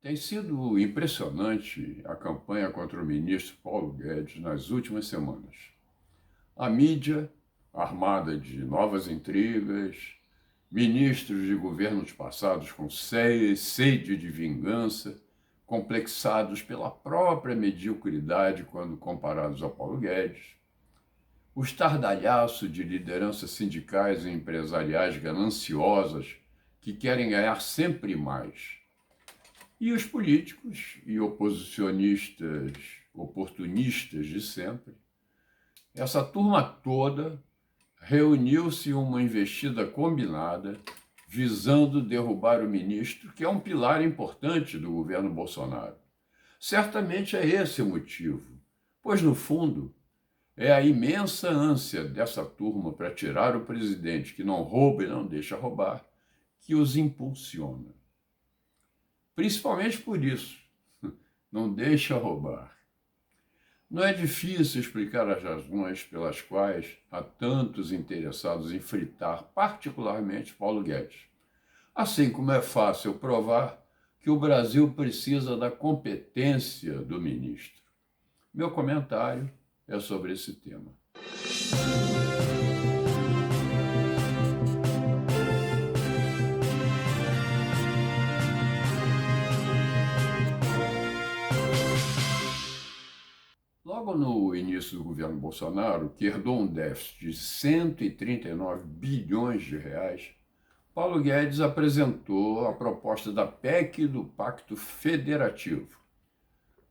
Tem sido impressionante a campanha contra o ministro Paulo Guedes nas últimas semanas. A mídia, armada de novas intrigas, ministros de governos passados com sede de vingança, complexados pela própria mediocridade quando comparados a Paulo Guedes, o estardalhaço de lideranças sindicais e empresariais gananciosas que querem ganhar sempre mais, e os políticos e oposicionistas oportunistas de sempre. Essa turma toda reuniu-se em uma investida combinada visando derrubar o ministro, que é um pilar importante do governo Bolsonaro. Certamente é esse o motivo, pois, no fundo, é a imensa ânsia dessa turma para tirar o presidente, que não rouba e não deixa roubar, que os impulsiona. Principalmente por isso, não deixa roubar. Não é difícil explicar as razões pelas quais há tantos interessados em fritar, particularmente Paulo Guedes. Assim como é fácil provar que o Brasil precisa da competência do ministro. Meu comentário é sobre esse tema. Logo no início do governo Bolsonaro, que herdou um déficit de 139 bilhões de reais, Paulo Guedes apresentou a proposta da PEC do Pacto Federativo,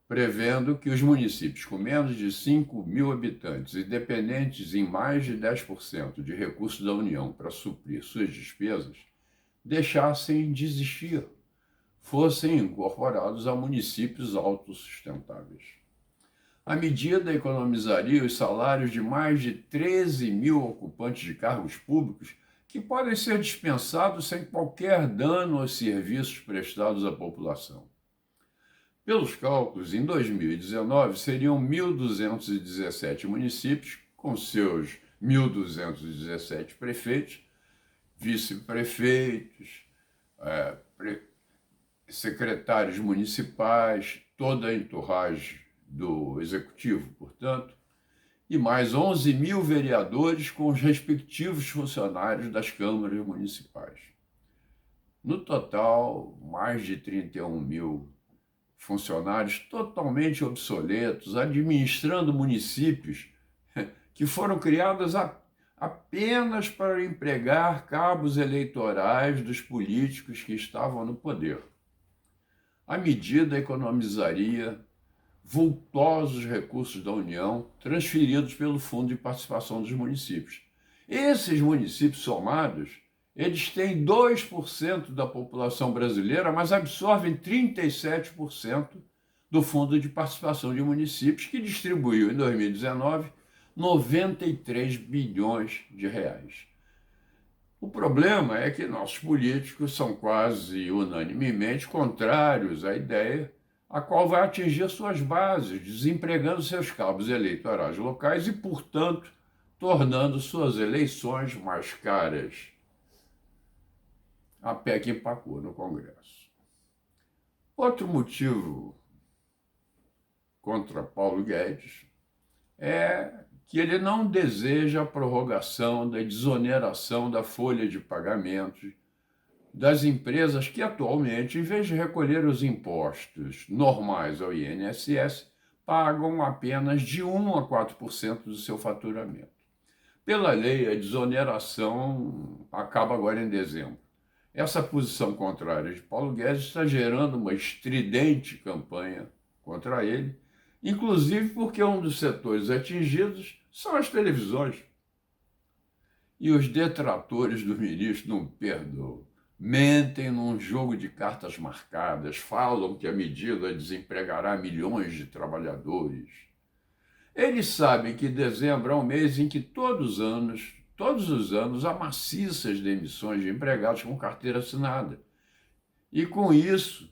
prevendo que os municípios com menos de 5 mil habitantes e dependentes em mais de 10% de recursos da União para suprir suas despesas, deixassem de existir, fossem incorporados a municípios autossustentáveis. A medida economizaria os salários de mais de 13 mil ocupantes de cargos públicos que podem ser dispensados sem qualquer dano aos serviços prestados à população. Pelos cálculos, em 2019 seriam 1.217 municípios, com seus 1.217 prefeitos, vice-prefeitos, secretários municipais, toda a entourage do executivo, portanto, e mais 11 mil vereadores com os respectivos funcionários das câmaras municipais. No total, mais de 31 mil funcionários totalmente obsoletos, administrando municípios que foram criados apenas para empregar cabos eleitorais dos políticos que estavam no poder. A medida economizaria vultosos recursos da União transferidos pelo Fundo de Participação dos Municípios. Esses municípios somados, eles têm 2% da população brasileira, mas absorvem 37% do Fundo de Participação de Municípios, que distribuiu em 2019 93 bilhões de reais. O problema é que nossos políticos são quase unanimemente contrários à ideia a qual vai atingir suas bases, desempregando seus cabos eleitorais locais e, portanto, tornando suas eleições mais caras. A PEC empacou no Congresso. Outro motivo contra Paulo Guedes é que ele não deseja a prorrogação da desoneração da folha de pagamentos das empresas que atualmente, em vez de recolher os impostos normais ao INSS, pagam apenas de 1 a 4% do seu faturamento. Pela lei, a desoneração acaba agora em dezembro. Essa posição contrária de Paulo Guedes está gerando uma estridente campanha contra ele, inclusive porque um dos setores atingidos são as televisões. E os detratores do ministro não perdoam. Mentem num jogo de cartas marcadas, falam que a medida desempregará milhões de trabalhadores. Eles sabem que dezembro é um mês em que todos os anos, há maciças demissões de empregados com carteira assinada. E com isso,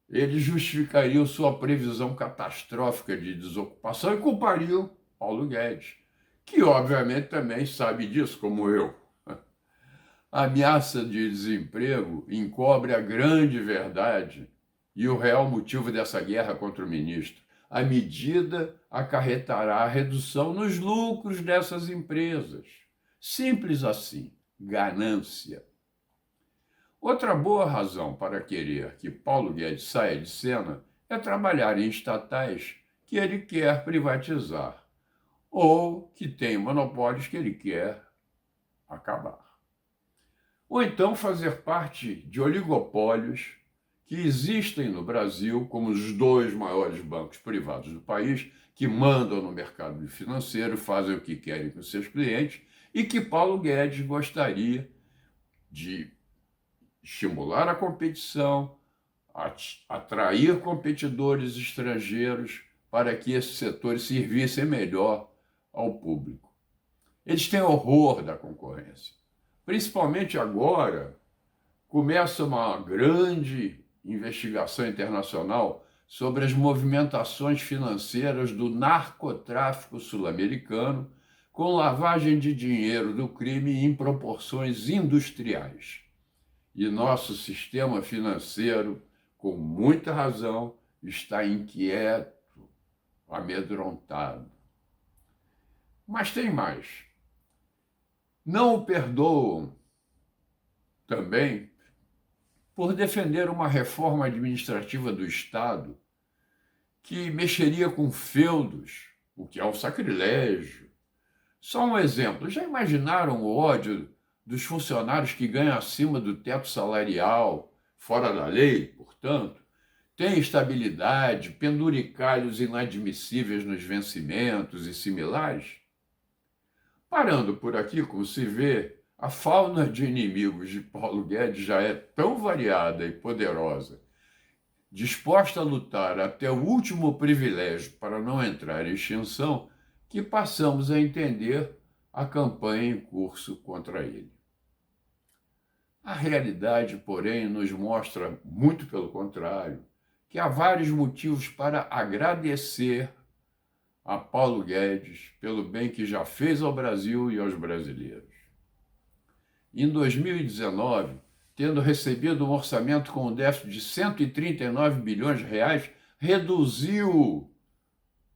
eles justificariam sua previsão catastrófica de desocupação e culpariam Paulo Guedes, que obviamente também sabe disso, como eu. A ameaça de desemprego encobre a grande verdade E o real motivo dessa guerra contra o ministro: a medida acarretará a redução nos lucros dessas empresas. Simples assim, ganância. Outra boa razão para querer que Paulo Guedes saia de cena é trabalhar em estatais que ele quer privatizar ou que tem monopólios que ele quer acabar. Ou então fazer parte de oligopólios que existem no Brasil, como os dois maiores bancos privados do país, que mandam no mercado financeiro, fazem o que querem com seus clientes, e que Paulo Guedes gostaria de estimular a competição, atrair competidores estrangeiros para que esses setores servissem melhor ao público. Eles têm horror da concorrência. Principalmente agora, começa uma grande investigação internacional sobre as movimentações financeiras do narcotráfico sul-americano com lavagem de dinheiro do crime em proporções industriais. E nosso sistema financeiro, com muita razão, está inquieto, amedrontado. Mas tem mais. Não o perdoam também por defender uma reforma administrativa do Estado que mexeria com feudos, o que é um sacrilégio. Só um exemplo: já imaginaram o ódio dos funcionários que ganham acima do teto salarial, fora da lei, portanto, têm estabilidade, penduricalhos inadmissíveis nos vencimentos e similares? Parando por aqui, como se vê, a fauna de inimigos de Paulo Guedes já é tão variada e poderosa, disposta a lutar até o último privilégio para não entrar em extinção, que passamos a entender a campanha em curso contra ele. A realidade, porém, nos mostra, muito pelo contrário, que há vários motivos para agradecer a Paulo Guedes pelo bem que já fez ao Brasil e aos brasileiros. Em 2019, tendo recebido um orçamento com um déficit de 139 bilhões de reais, reduziu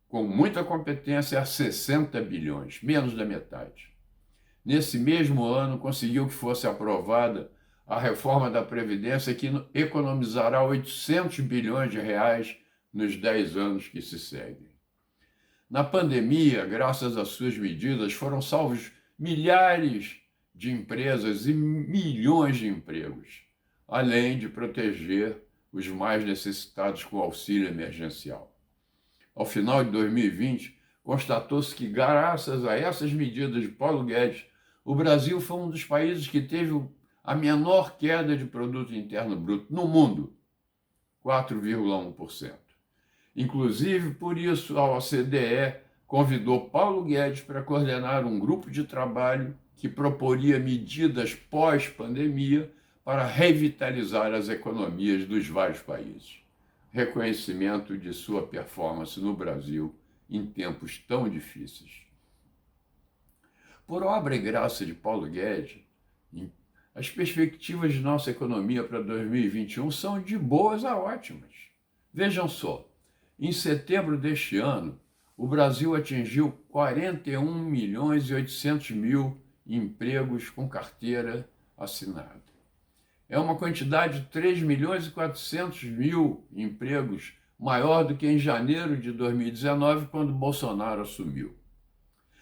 com muita competência a 60 bilhões, menos da metade. Nesse mesmo ano, conseguiu que fosse aprovada a reforma da Previdência, que economizará 800 bilhões de reais nos 10 anos que se seguem. Na pandemia, graças às suas medidas, foram salvos milhares de empresas e milhões de empregos, além de proteger os mais necessitados com auxílio emergencial. Ao final de 2020, constatou-se que, graças a essas medidas de Paulo Guedes, o Brasil foi um dos países que teve a menor queda de produto interno bruto no mundo, 4,1%. Inclusive, por isso, a OCDE convidou Paulo Guedes para coordenar um grupo de trabalho que proporia medidas pós-pandemia para revitalizar as economias dos vários países. Reconhecimento de sua performance no Brasil em tempos tão difíceis. Por obra e graça de Paulo Guedes, as perspectivas de nossa economia para 2021 são de boas a ótimas. Vejam só, em setembro deste ano, o Brasil atingiu 41 milhões e 800 mil empregos com carteira assinada. É uma quantidade de 3 milhões e 400 mil empregos maior do que em janeiro de 2019, quando Bolsonaro assumiu.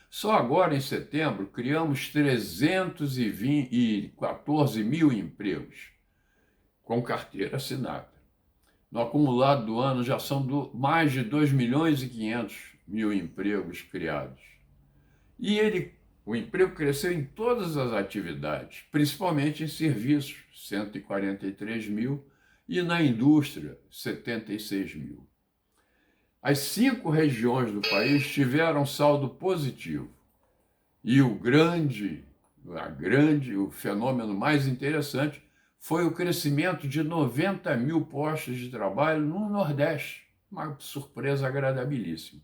Só agora, em setembro, criamos 314 mil empregos com carteira assinada. No acumulado do ano já são mais de 2 milhões e 500 mil empregos criados. E o emprego cresceu em todas as atividades, principalmente em serviços, 143 mil, e na indústria, 76 mil. As 5 regiões do país tiveram saldo positivo. E o fenômeno mais interessante foi o crescimento de 90 mil postos de trabalho no Nordeste. Uma surpresa agradabilíssima.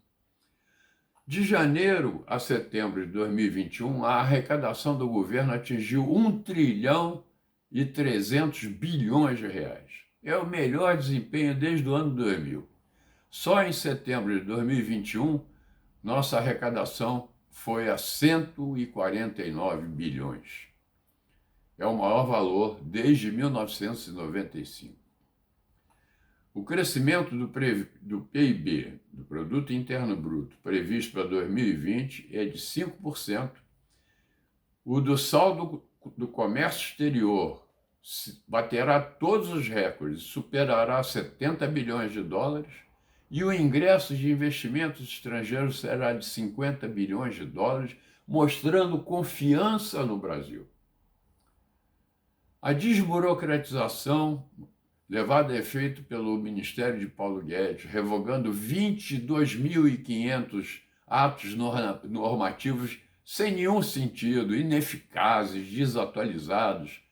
De janeiro a setembro de 2021, a arrecadação do governo atingiu 1 trilhão e 300 bilhões de reais. é o melhor desempenho desde o ano 2000. Só em setembro de 2021, nossa arrecadação foi a 149 bilhões. É o maior valor desde 1995. O crescimento do PIB, do Produto Interno Bruto, previsto para 2020 é de 5%. O do saldo do comércio exterior baterá todos os recordes, superará 70 bilhões de dólares, e o ingresso de investimentos estrangeiros será de 50 bilhões de dólares, mostrando confiança no Brasil. A desburocratização levada a efeito pelo Ministério de Paulo Guedes, revogando 22.500 atos normativos sem nenhum sentido, ineficazes, desatualizados,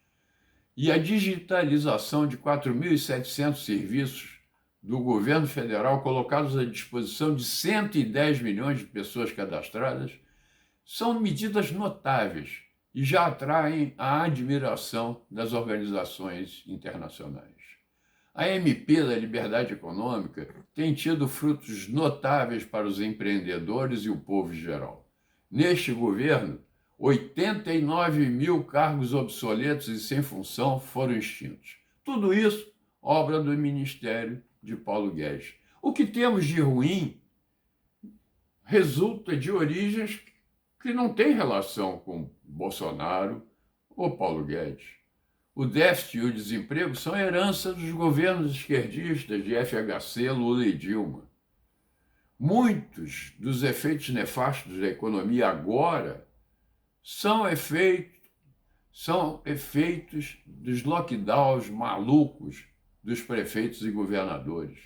e a digitalização de 4.700 serviços do governo federal colocados à disposição de 110 milhões de pessoas cadastradas, são medidas notáveis e já atraem a admiração das organizações internacionais. A MP da Liberdade Econômica tem tido frutos notáveis para os empreendedores e o povo em geral. Neste governo, 89 mil cargos obsoletos e sem função foram extintos. Tudo isso, obra do Ministério de Paulo Guedes. O que temos de ruim resulta de origens que não têm relação com Bolsonaro ou Paulo Guedes. O déficit e o desemprego são herança dos governos esquerdistas de FHC, Lula e Dilma. Muitos dos efeitos nefastos da economia agora são efeitos dos lockdowns malucos dos prefeitos e governadores.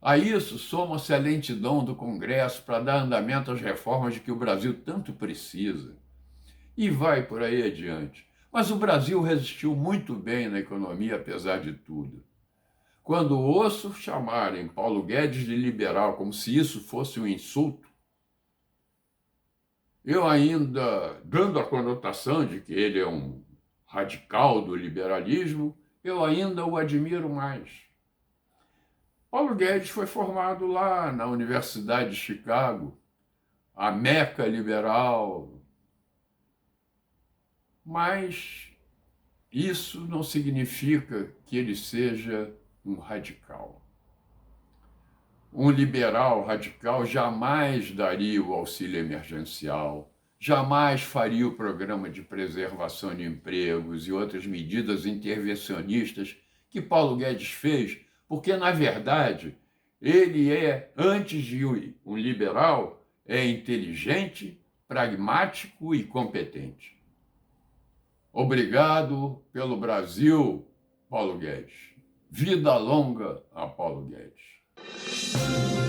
A isso soma-se a lentidão do Congresso para dar andamento às reformas de que o Brasil tanto precisa. E vai por aí adiante. Mas o Brasil resistiu muito bem na economia, apesar de tudo. Quando ouço chamarem Paulo Guedes de liberal como se isso fosse um insulto, eu ainda, dando a conotação de que ele é um radical do liberalismo, eu ainda o admiro mais. Paulo Guedes foi formado lá na Universidade de Chicago, a Meca liberal, mas isso não significa que ele seja um radical. Um liberal radical jamais daria o auxílio emergencial, jamais faria o programa de preservação de empregos e outras medidas intervencionistas que Paulo Guedes fez, porque, na verdade, ele é, antes de um liberal, é inteligente, pragmático e competente. Obrigado pelo Brasil, Paulo Guedes. Vida longa a Paulo Guedes.